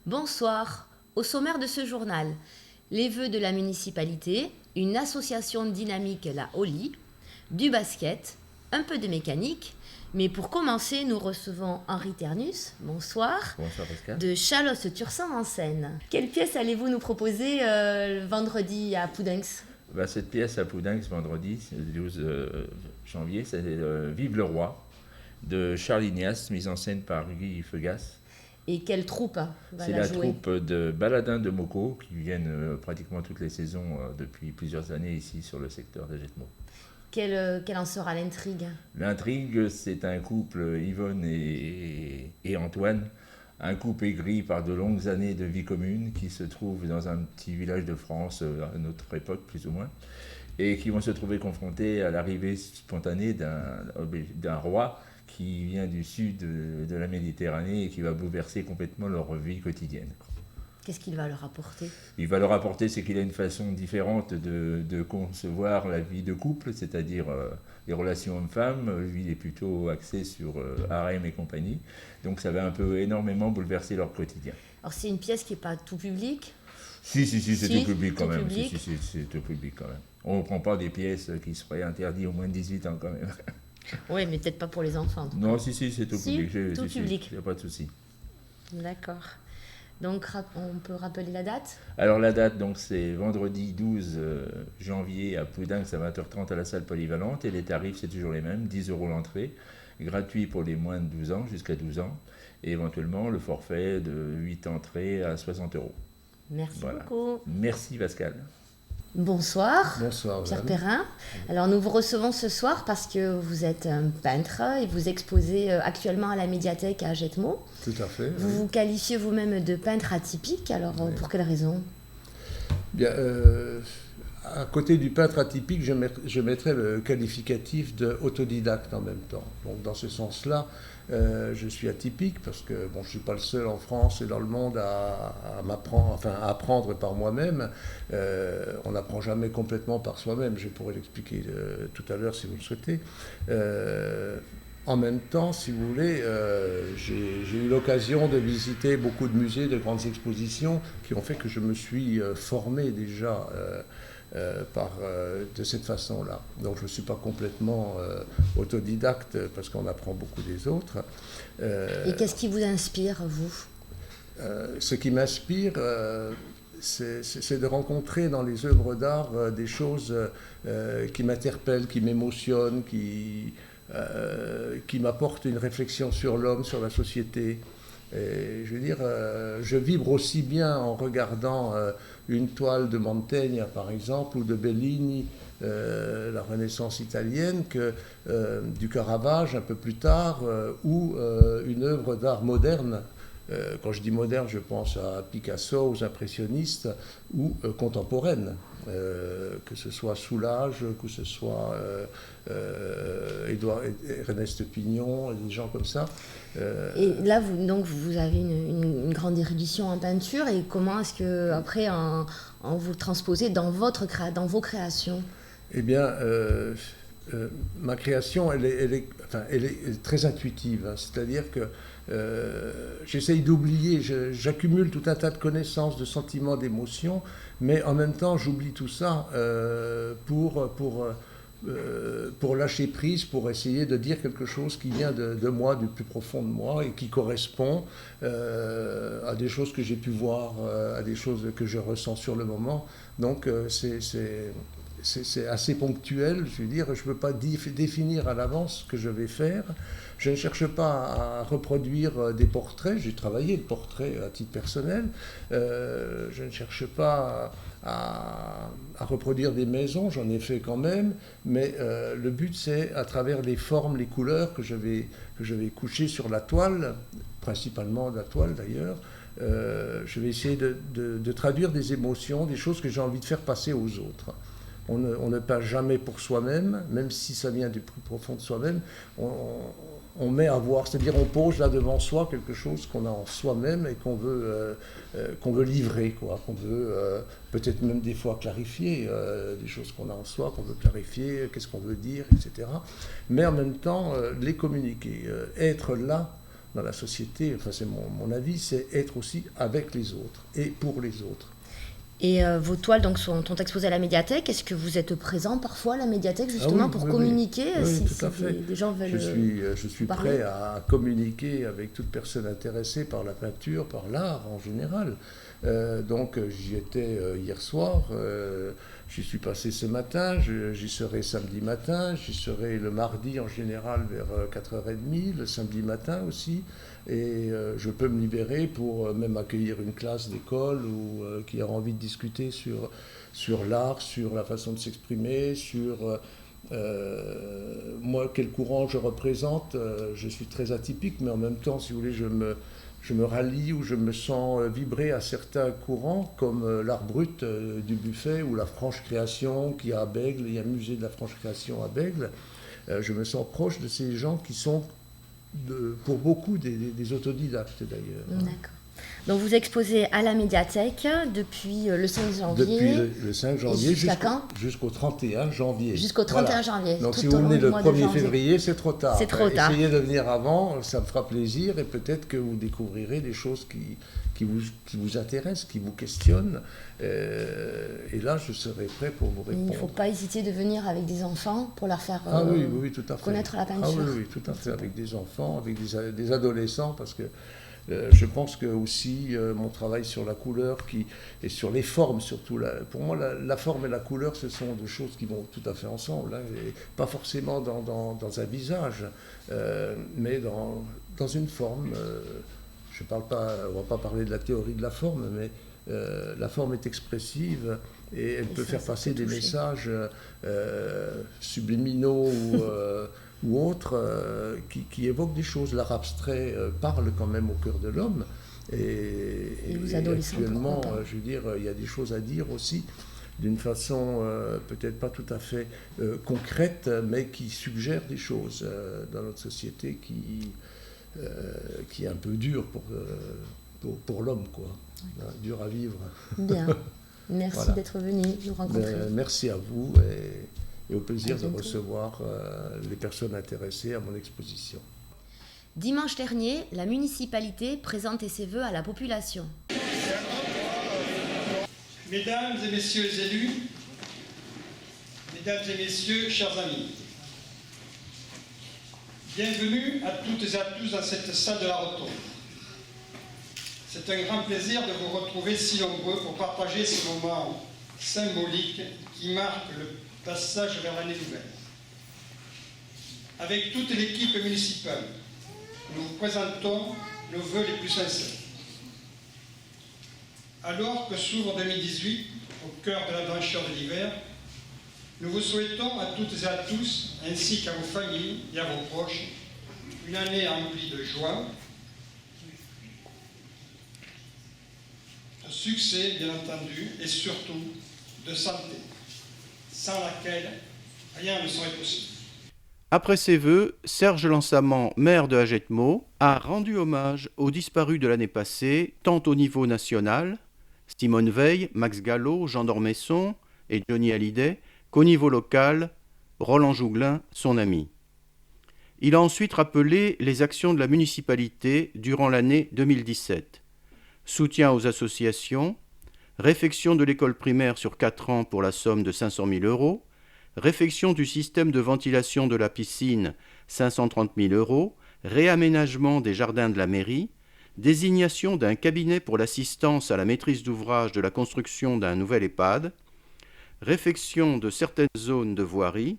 Bonsoir. Au sommaire de ce journal, les vœux de la municipalité, une association dynamique, la OLI, du basket, un peu de mécanique. Mais pour commencer, nous recevons Henri Ternus, bonsoir, Bonsoir Pascal. de Chalosse-Tursan en Seine. Quelle pièce allez-vous nous proposer vendredi à Poudinx? Cette pièce à Poudinx, vendredi, le 12 janvier, c'est Vive le Roi, de Charles Ignace, mise en scène par Guy Feugas. Et quelle troupe va C'est la la jouer? troupe de baladins de Moco, qui viennent pratiquement toutes les saisons depuis plusieurs années ici sur le secteur d'Agetmo. Quelle en sera l'intrigue? L'intrigue, c'est un couple, Yvonne et Antoine, un couple aigri par de longues années de vie commune, qui se trouve dans un petit village de France, à notre époque plus ou moins, et qui vont se trouver confrontés à l'arrivée spontanée d'un roi qui vient du sud de la Méditerranée et qui va bouleverser complètement leur vie quotidienne. Qu'est-ce qu'il va leur apporter? Il va leur apporter, c'est qu'il a une façon différente de concevoir la vie de couple, c'est-à-dire les relations hommes-femmes. Lui, il est plutôt axé sur harem et compagnie. Donc ça va un peu énormément bouleverser leur quotidien. Alors c'est une pièce qui n'est pas tout public? Si, c'est tout public quand tout même. Public. Si, c'est tout public quand même. On ne prend pas des pièces qui seraient interdites aux moins de 18 ans quand même. Oui, mais peut-être pas pour les enfants. En tout Non, cas. c'est tout public. Tout public. Il n'y a pas de souci. D'accord. Donc, on peut rappeler la date? Alors la date, donc, c'est vendredi 12 janvier à Poudinx à 20h30 à la salle polyvalente. Et les tarifs, c'est toujours les mêmes, 10 € l'entrée, gratuit pour les moins de 12 ans, jusqu'à 12 ans. Et éventuellement, le forfait de 8 entrées à 60 €. Merci beaucoup. Merci Pascal. Bonsoir. Bonsoir, Pierre madame. Perrin. Alors, nous vous recevons ce soir parce que vous êtes un peintre et vous exposez actuellement à la médiathèque à Agetmo. Tout à fait. Vous oui. vous qualifiez vous-même de peintre atypique. Alors, Oui. pour quelle raison? Bien, à côté du peintre atypique, je mettrais le qualificatif d'autodidacte en même temps. Donc, dans ce sens-là, je suis atypique parce que bon, je ne suis pas le seul en France et dans le monde à apprendre par moi-même. On n'apprend jamais complètement par soi-même. Je pourrais l'expliquer tout à l'heure si vous le souhaitez. En même temps, si vous voulez, j'ai eu l'occasion de visiter beaucoup de musées, de grandes expositions qui ont fait que je me suis formé déjà de cette façon-là. Donc je ne suis pas complètement autodidacte parce qu'on apprend beaucoup des autres. Et qu'est-ce qui vous inspire, vous? Ce qui m'inspire, c'est de rencontrer dans les œuvres d'art des choses qui m'interpellent, qui m'émotionnent, qui m'apportent une réflexion sur l'homme, sur la société. Et je veux dire, je vibre aussi bien en regardant une toile de Mantegna, par exemple, ou de Bellini, la Renaissance italienne, que du Caravage un peu plus tard, ou une œuvre d'art moderne. Quand je dis moderne, je pense à Picasso, aux impressionnistes, ou contemporaine. Que ce soit Soulages, que ce soit Ernest Pignon, des gens comme ça. Et là, vous avez une grande érudition en peinture, et comment est-ce que, après, vous le transposez dans vos créations? Eh bien, ma création, elle est très intuitive, hein, c'est-à-dire que j'essaye d'oublier, j'accumule tout un tas de connaissances, de sentiments, d'émotions, mais en même temps, j'oublie tout ça pour lâcher prise, pour essayer de dire quelque chose qui vient de moi, du plus profond de moi, et qui correspond à des choses que j'ai pu voir, à des choses que je ressens sur le moment. Donc c'est assez ponctuel, je veux dire, je ne peux pas définir à l'avance ce que je vais faire. Je ne cherche pas à reproduire des portraits, j'ai travaillé le portrait à titre personnel, je ne cherche pas à reproduire des maisons, j'en ai fait quand même, mais le but c'est, à travers les formes, les couleurs que je vais coucher sur la toile, principalement la toile d'ailleurs, je vais essayer de traduire des émotions, des choses que j'ai envie de faire passer aux autres. On ne peint jamais pour soi-même, même si ça vient du plus profond de soi-même. On met à voir, c'est-à-dire on pose là devant soi quelque chose qu'on a en soi-même et qu'on veut livrer, quoi, qu'on veut peut-être même des fois clarifier, des choses qu'on a en soi, qu'on veut clarifier, qu'est-ce qu'on veut dire, etc. Mais en même temps, les communiquer, être là dans la société, enfin c'est mon avis, c'est être aussi avec les autres et pour les autres. Et vos toiles donc, sont exposées à la médiathèque. Est-ce que vous êtes présent parfois à la médiathèque justement pour communiquer oui, si tout à fait. Des gens veulent je suis prêt à communiquer avec toute personne intéressée par la peinture, par l'art en général. Donc j'y étais hier soir, j'y suis passé ce matin, j'y serai samedi matin, j'y serai le mardi en général vers 4h30, le samedi matin aussi. Et je peux me libérer pour même accueillir une classe d'école ou qui a envie de discuter sur l'art, sur la façon de s'exprimer, sur moi quel courant je représente. Je suis très atypique, mais en même temps, si vous voulez, je me rallie ou je me sens vibrer à certains courants comme l'art brut du Buffet ou la franche création qui est à Bègle. Il y a un musée de la franche création à Bègle. Je me sens proche de ces gens qui sont pour beaucoup des autodidactes d'ailleurs. D'accord. Donc vous exposez à la médiathèque depuis le 5 janvier. Depuis le 5 janvier jusqu'au 31 janvier. Jusqu'au 31 janvier. Donc si vous venez le 1er février, c'est trop tard. C'est trop tard. Essayez de venir avant, ça me fera plaisir et peut-être que vous découvrirez des choses qui vous intéressent, qui vous questionnent. Et là, je serai prêt pour vous répondre. Il ne faut pas hésiter de venir avec des enfants pour leur faire oui, tout à fait. connaître la peinture. Oui, tout à fait, avec des enfants, avec des adolescents, parce que je pense que aussi mon travail sur la couleur et sur les formes surtout, pour moi la forme et la couleur ce sont deux choses qui vont tout à fait ensemble, hein, et pas forcément dans un visage, mais dans une forme. On va pas parler de la théorie de la forme, mais la forme est expressive et elle peut faire passer des messages subliminaux ou autres qui évoquent des choses. L'art abstrait parle quand même au cœur de l'homme. Et actuellement, je veux dire, il y a des choses à dire aussi d'une façon peut-être pas tout à fait concrète, mais qui suggère des choses dans notre société qui est un peu dure pour l'homme, quoi. Dur à vivre. Bien. Merci d'être venu nous rencontrer. Merci à vous et au plaisir de recevoir les personnes intéressées à mon exposition. Dimanche dernier, la municipalité présentait ses vœux à la population. Mesdames et messieurs les élus, mesdames et messieurs, chers amis, bienvenue à toutes et à tous dans cette salle de la Rotonde. C'est un grand plaisir de vous retrouver si nombreux pour partager ce moment symbolique qui marque le passage vers l'année nouvelle. Avec toute l'équipe municipale, nous vous présentons nos vœux les plus sincères. Alors que s'ouvre 2018, au cœur de la blancheur de l'hiver, nous vous souhaitons à toutes et à tous, ainsi qu'à vos familles et à vos proches, une année remplie de joie, de succès, bien entendu, et surtout de santé, sans laquelle rien ne serait possible. Après ses vœux, Serge Lansamant, maire de Hagetmau, a rendu hommage aux disparus de l'année passée, tant au niveau national, Simone Veil, Max Gallo, Jean d'Ormesson et Johnny Hallyday, qu'au niveau local, Roland Jouglin, son ami. Il a ensuite rappelé les actions de la municipalité durant l'année 2017. Soutien aux associations, réfection de l'école primaire sur 4 ans pour la somme de 500 000 €, réfection du système de ventilation de la piscine, 530 000 €, réaménagement des jardins de la mairie, désignation d'un cabinet pour l'assistance à la maîtrise d'ouvrage de la construction d'un nouvel EHPAD, réfection de certaines zones de voirie,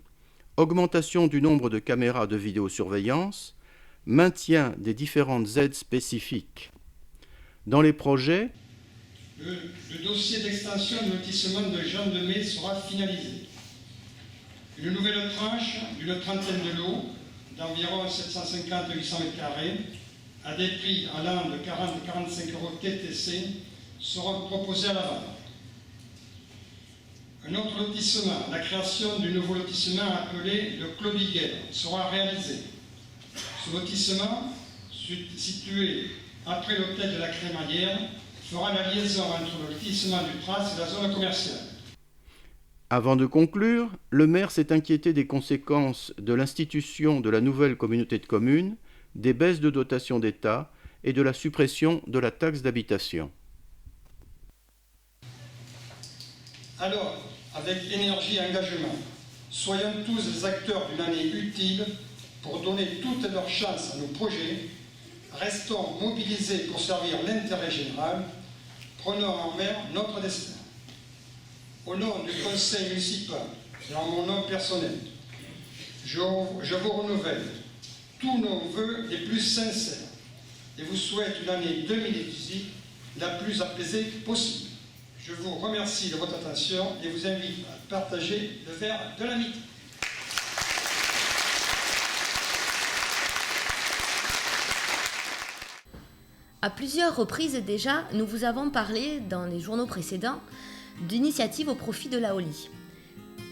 augmentation du nombre de caméras de vidéosurveillance, maintien des différentes aides spécifiques. Dans les projets, le dossier d'extension de lotissement de Jean de Mai sera finalisé. Une nouvelle tranche d'une trentaine de lots d'environ 750-800 m2 à des prix allant de 40 à 45 € TTC seront proposés à la vente. Un autre lotissement, la création du nouveau lotissement appelé le Clos Biguel, sera réalisé. Ce lotissement, situé après l'hôtel de la Crémaillère, fera la liaison entre le lotissement du Tras et la zone commerciale. Avant de conclure, le maire s'est inquiété des conséquences de l'institution de la nouvelle communauté de communes des baisses de dotation d'État et de la suppression de la taxe d'habitation. Alors, avec énergie et engagement, soyons tous les acteurs d'une année utile pour donner toutes leurs chances à nos projets. Restons mobilisés pour servir l'intérêt général. Prenons en main notre destin. Au nom du conseil municipal et en mon nom personnel, je vous renouvelle tous nos vœux les plus sincères et vous souhaite une année 2018 la plus apaisée possible. Je vous remercie de votre attention et vous invite à partager le verre de l'amitié. À plusieurs reprises déjà, nous vous avons parlé dans les journaux précédents d'initiatives au profit de la Holy.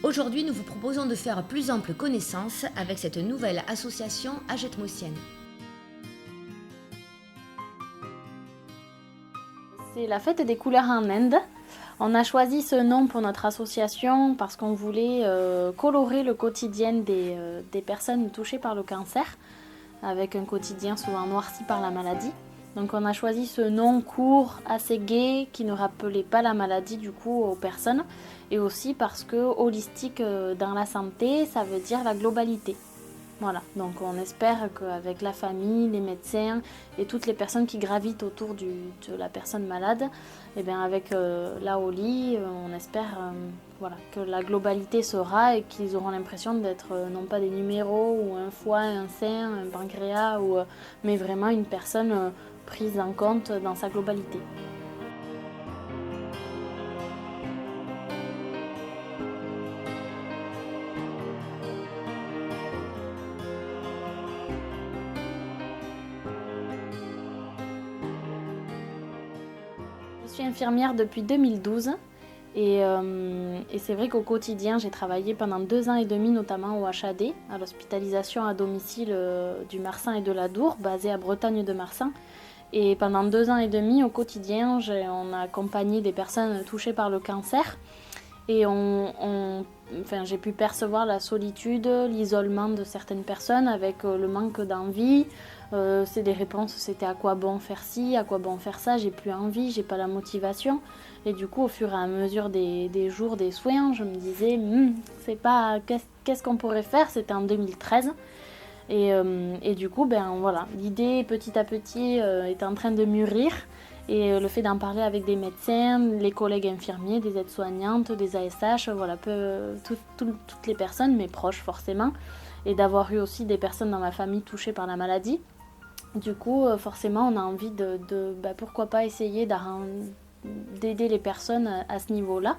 Aujourd'hui, nous vous proposons de faire plus ample connaissance avec cette nouvelle association agetmosienne. C'est la fête des couleurs en Inde. On a choisi ce nom pour notre association parce qu'on voulait colorer le quotidien des personnes touchées par le cancer, avec un quotidien souvent noirci par la maladie. Donc on a choisi ce nom court, assez gai, qui ne rappelait pas la maladie du coup aux personnes. Et aussi parce que holistique dans la santé, ça veut dire la globalité. Voilà, donc on espère qu'avec la famille, les médecins et toutes les personnes qui gravitent autour de la personne malade, et bien avec la Holy, on espère que la globalité sera et qu'ils auront l'impression d'être non pas des numéros ou un foie, un sein, un pancréas, mais vraiment une personne prise en compte dans sa globalité. Je suis infirmière depuis 2012 et c'est vrai qu'au quotidien j'ai travaillé pendant 2 ans et demi notamment au HAD, à l'hospitalisation à domicile du Marsan et de la Dour, basée à Bretagne de Marsan. Et pendant 2 ans et demi au quotidien on a accompagné des personnes touchées par le cancer et j'ai pu percevoir la solitude, l'isolement de certaines personnes avec le manque d'envie. C'est des réponses, c'était à quoi bon faire ci, à quoi bon faire ça, j'ai plus envie, j'ai pas la motivation. Et du coup, au fur et à mesure des jours, des soins, je me disais, c'est pas, qu'est-ce qu'on pourrait faire. C'était en 2013. Et du coup, l'idée petit à petit est en train de mûrir. Et le fait d'en parler avec des médecins, les collègues infirmiers, des aides-soignantes, des ASH, toutes les personnes, mes proches forcément, et d'avoir eu aussi des personnes dans ma famille touchées par la maladie. Du coup, forcément, on a envie pourquoi pas essayer d'aider les personnes à ce niveau-là.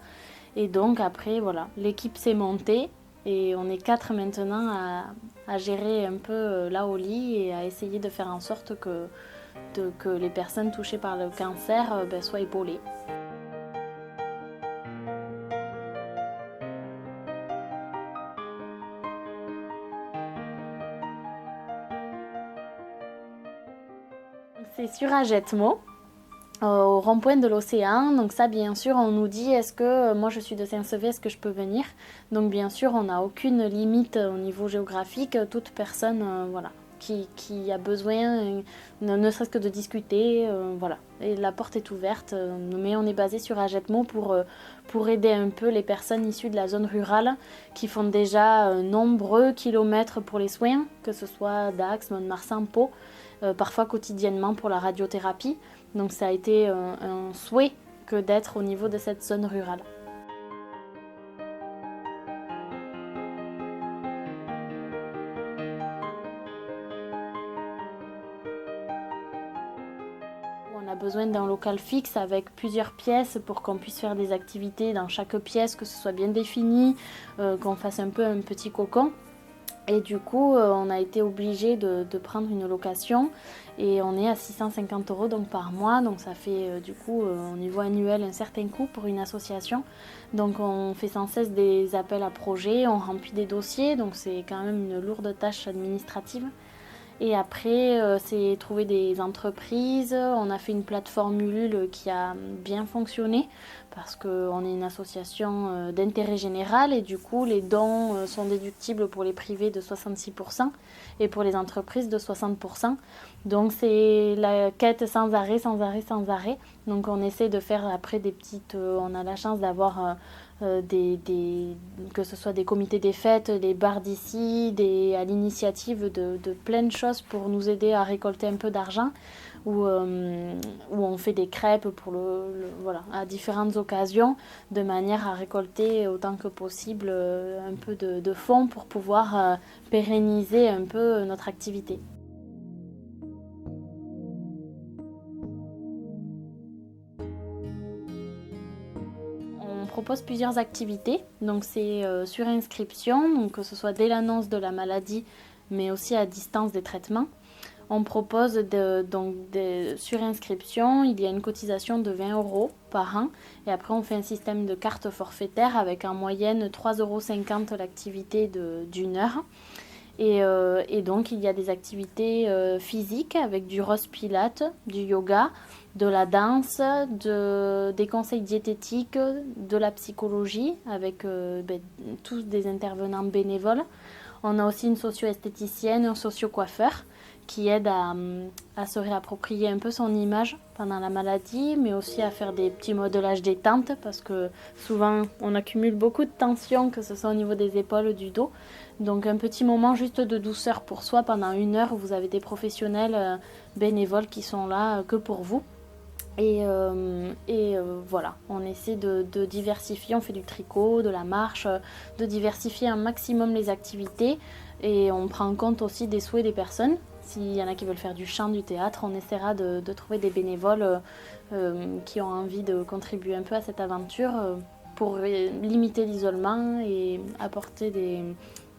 Et donc après, l'équipe s'est montée et on est 4 maintenant à gérer un peu la Holy et à essayer de faire en sorte que les personnes touchées par le cancer soient épaulées. C'est sur Agetmo, au rond-point de l'Océan. Donc ça, bien sûr, on nous dit, est-ce que moi je suis de Saint-Sevé, est-ce que je peux venir? Donc bien sûr, on n'a aucune limite au niveau géographique. Toute personne qui a besoin, ne serait-ce que de discuter, Et la porte est ouverte, mais on est basé sur Agetmo pour aider un peu les personnes issues de la zone rurale qui font déjà nombreux kilomètres pour les soins, que ce soit Dax, Mont-de-Marsan, Pau, parfois quotidiennement pour la radiothérapie. Donc ça a été un souhait que d'être au niveau de cette zone rurale. On a besoin d'un local fixe avec plusieurs pièces pour qu'on puisse faire des activités dans chaque pièce, que ce soit bien défini, qu'on fasse un peu un petit cocon. Et du coup, on a été obligé de prendre une location et on est à 650 € donc par mois. Donc ça fait au niveau annuel un certain coût pour une association. Donc on fait sans cesse des appels à projets, on remplit des dossiers, donc c'est quand même une lourde tâche administrative. Et après, c'est trouver des entreprises. On a fait une plateforme Ulule qui a bien fonctionné parce qu'on est une association d'intérêt général et du coup, les dons sont déductibles pour les privés de 66% et pour les entreprises de 60%. Donc, c'est la quête sans arrêt, sans arrêt, sans arrêt. Donc, on essaie de faire après des petites... on a la chance d'avoir... que ce soit des comités des fêtes, des bars d'ici, à l'initiative de plein de choses pour nous aider à récolter un peu d'argent, où on fait des crêpes pour voilà, à différentes occasions, de manière à récolter autant que possible un peu de fonds pour pouvoir pérenniser un peu notre activité. On propose plusieurs activités, donc c'est sur inscription, donc que ce soit dès l'annonce de la maladie, mais aussi à distance des traitements. On propose sur inscription, il y a une cotisation de 20 € par an, et après on fait un système de carte forfaitaire avec en moyenne 3,50 € l'activité d'une heure. Et donc il y a des activités physiques avec du rose pilate, du yoga, de la danse, des conseils diététiques, de la psychologie avec tous des intervenants bénévoles. On a aussi une socio-esthéticienne, un socio-coiffeur qui aide à se réapproprier un peu son image pendant la maladie, mais aussi à faire des petits modelages détente parce que souvent on accumule beaucoup de tension, que ce soit au niveau des épaules, du dos. Donc un petit moment juste de douceur pour soi pendant 1 heure où vous avez des professionnels bénévoles qui sont là que pour vous. Et voilà, on essaie de diversifier, on fait du tricot, de la marche, de diversifier un maximum les activités et on prend en compte aussi des souhaits des personnes. S'il y en a qui veulent faire du chant, du théâtre, on essaiera de trouver des bénévoles qui ont envie de contribuer un peu à cette aventure pour limiter l'isolement et apporter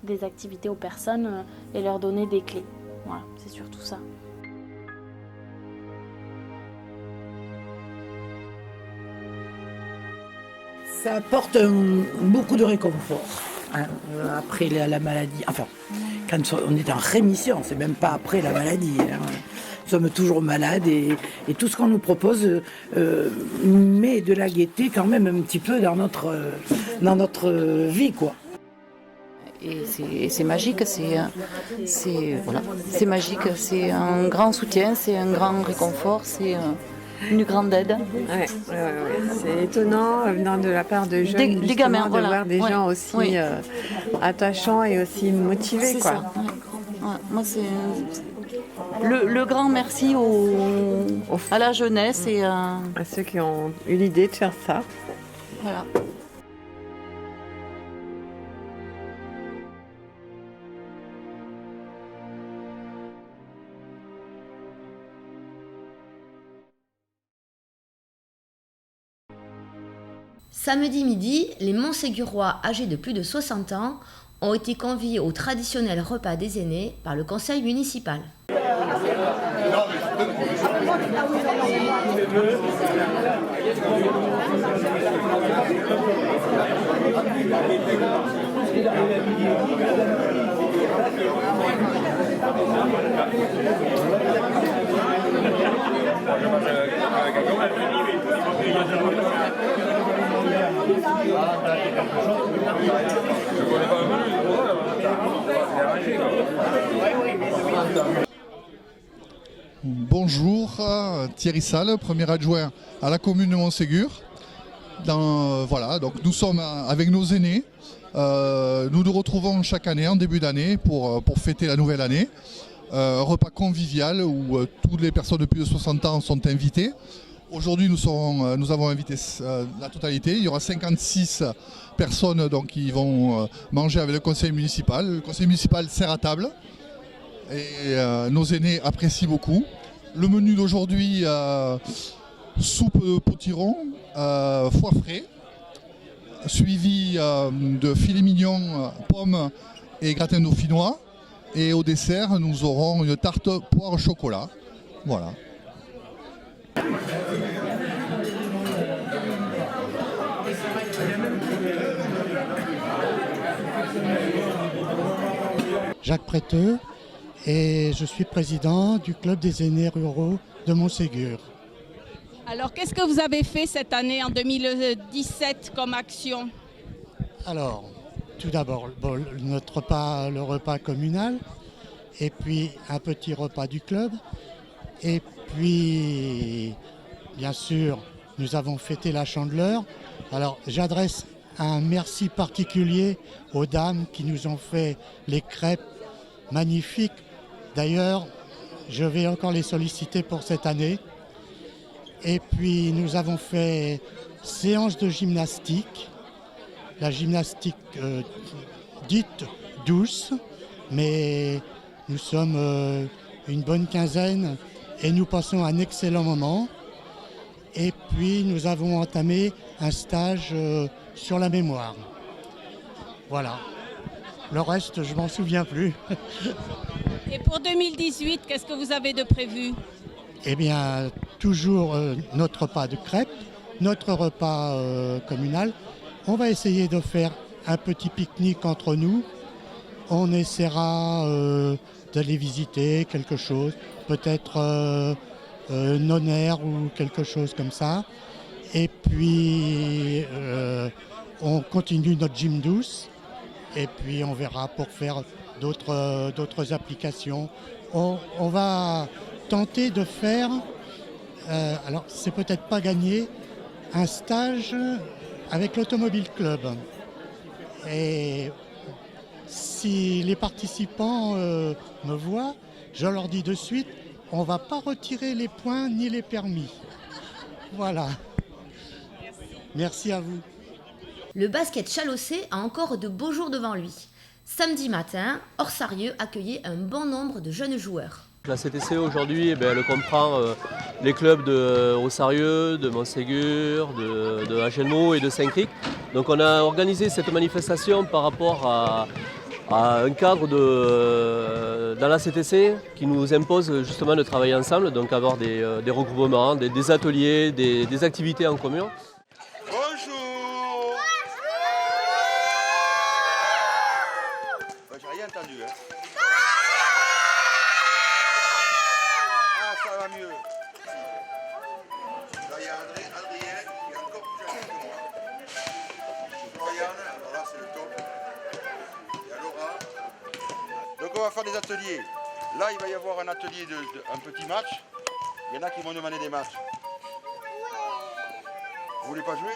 des activités aux personnes et leur donner des clés. Voilà, c'est surtout ça. Ça apporte beaucoup de réconfort après la maladie. Enfin, quand on est en rémission, c'est même pas après la maladie. Nous sommes toujours malades et tout ce qu'on nous propose met de la gaieté quand même un petit peu dans notre vie, quoi. Et c'est magique, voilà, c'est magique, c'est un grand soutien, c'est un grand réconfort, c'est une grande aide. Ouais. C'est étonnant venant de la part de jeunes des gamins, de voilà. voir des gens aussi attachants et aussi motivés. C'est quoi. ça. Ouais. Moi, c'est le grand merci à la jeunesse et à ceux qui ont eu l'idée de faire ça. Voilà. Samedi midi, les Montségurois âgés de plus de 60 ans ont été conviés au traditionnel repas des aînés par le conseil municipal. Bonjour, Thierry Salle, premier adjoint à la commune de Montségur. Donc nous sommes avec nos aînés. Nous nous retrouvons chaque année en début d'année pour fêter la nouvelle année. Repas convivial où toutes les personnes de plus de 60 ans sont invitées. Aujourd'hui, nous avons invité la totalité. Il y aura 56 personnes qui vont manger avec le conseil municipal. Le conseil municipal sert à table et nos aînés apprécient beaucoup. Le menu d'aujourd'hui, soupe de potiron, foie frais, suivi de filet mignon, pommes et gratin dauphinois. Et au dessert, nous aurons une tarte poire chocolat. Voilà. Jacques Préteux, et je suis président du club des aînés ruraux de Montségur. Alors, qu'est-ce que vous avez fait cette année, en 2017, comme action? Alors, tout d'abord, le repas communal, et puis un petit repas du club, et puis, bien sûr, nous avons fêté la Chandeleur. Alors, j'adresse un merci particulier aux dames qui nous ont fait les crêpes magnifiques. D'ailleurs, je vais encore les solliciter pour cette année. Et puis nous avons fait séance de gymnastique, la gymnastique dite douce, mais nous sommes une bonne quinzaine et nous passons un excellent moment. Et puis nous avons entamé un stage sur la mémoire. Voilà. Le reste, je m'en souviens plus. Et pour 2018, qu'est-ce que vous avez de prévu? Eh bien, toujours notre repas de crêpes, notre repas communal. On va essayer de faire un petit pique-nique entre nous. On essaiera d'aller visiter quelque chose, peut-être Nonaire ou quelque chose comme ça. Et puis, on continue notre gym douce. Et puis, on verra pour faire d'autres applications. On va tenter de faire, alors c'est peut-être pas gagné, un stage avec l'Automobile Club. Et si les participants me voient, je leur dis de suite, on ne va pas retirer les points ni les permis. Voilà. Merci à vous. Le basket chalossé a encore de beaux jours devant lui. Samedi matin, Orsarieux accueillait un bon nombre de jeunes joueurs. La CTC aujourd'hui, elle comprend les clubs de Orsarieux, de Montségur, de Agenmo et de Saint-Cric. Donc on a organisé cette manifestation par rapport à un cadre dans la CTC qui nous impose justement de travailler ensemble, donc avoir des regroupements, des ateliers, des activités en commun. Bonjour. J'ai rien entendu. Ah, ça va mieux. Là, il y a Adrien qui est encore plus jeune que moi. Floriane, alors là, c'est le top. Il y a Laura. Donc, on va faire des ateliers. Là, il va y avoir un atelier un petit match. Il y en a qui vont demander des matchs. Vous voulez pas jouer?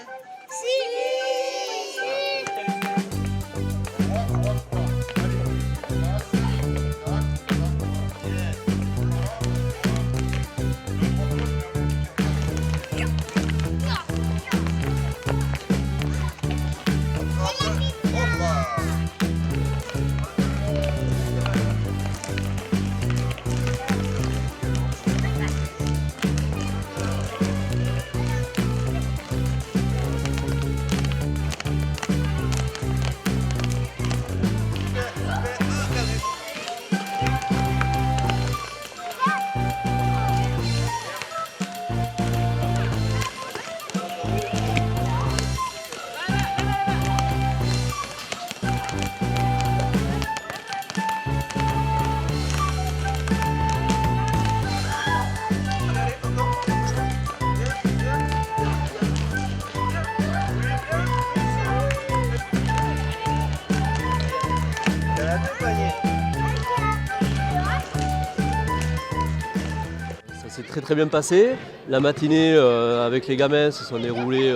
Ça s'est très bien passé. La matinée avec les gamins se sont déroulées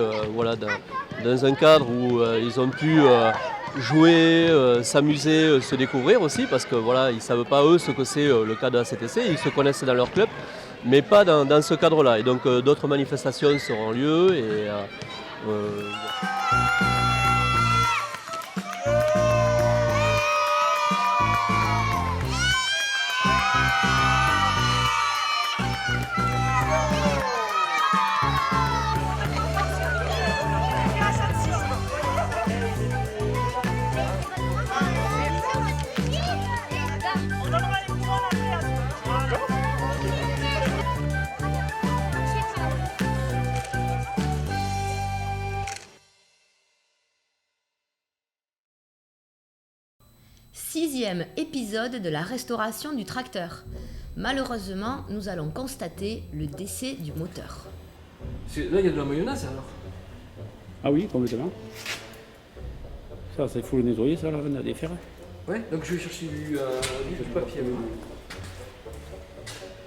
dans un cadre où ils ont pu jouer, s'amuser, se découvrir aussi, parce que ils ne savent pas eux ce que c'est le cadre de la CTC, ils se connaissent dans leur club, mais pas dans ce cadre-là. Et donc d'autres manifestations seront lieu. 6e épisode de la restauration du tracteur. Malheureusement, nous allons constater le décès du moteur. Là, il y a de la mayonnaise alors. Ah oui, complètement. Ça, il faut le nettoyer, ça, là, on a des fers. Ouais, donc je vais chercher du papier.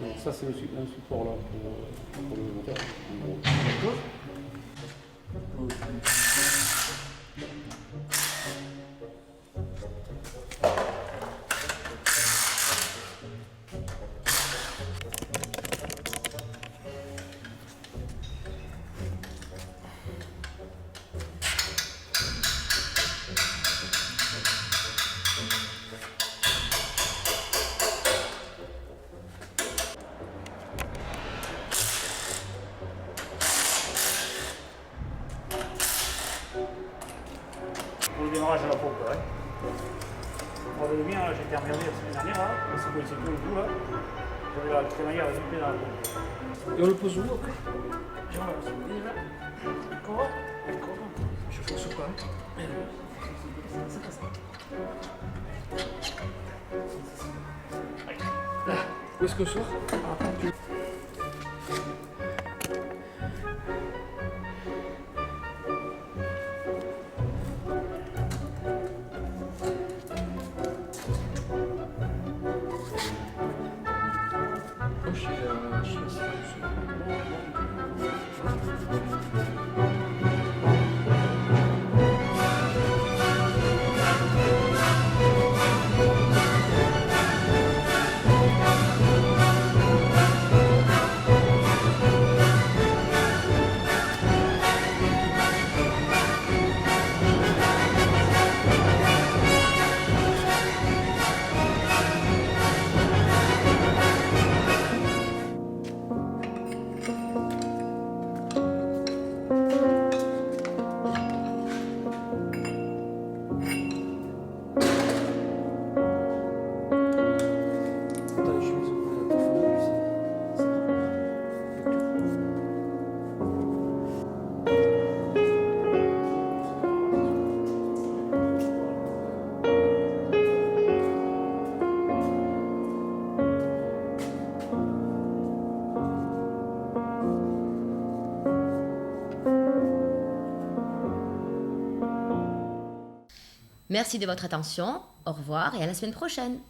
Donc ça, c'est un support là pour le moteur. D'accord. Pour le démarrage de la pompe, ouais. Pour le mien, j'ai été emmerdé la semaine dernière, là. C'est tout le coup, là. J'avais la crémaillère à zipper dans la pompe. Et on le pose où après? Genre là, c'est déjà. Encore. Je fais ce pas. Là, où est-ce qu'on sort? Merci de votre attention, au revoir et à la semaine prochaine.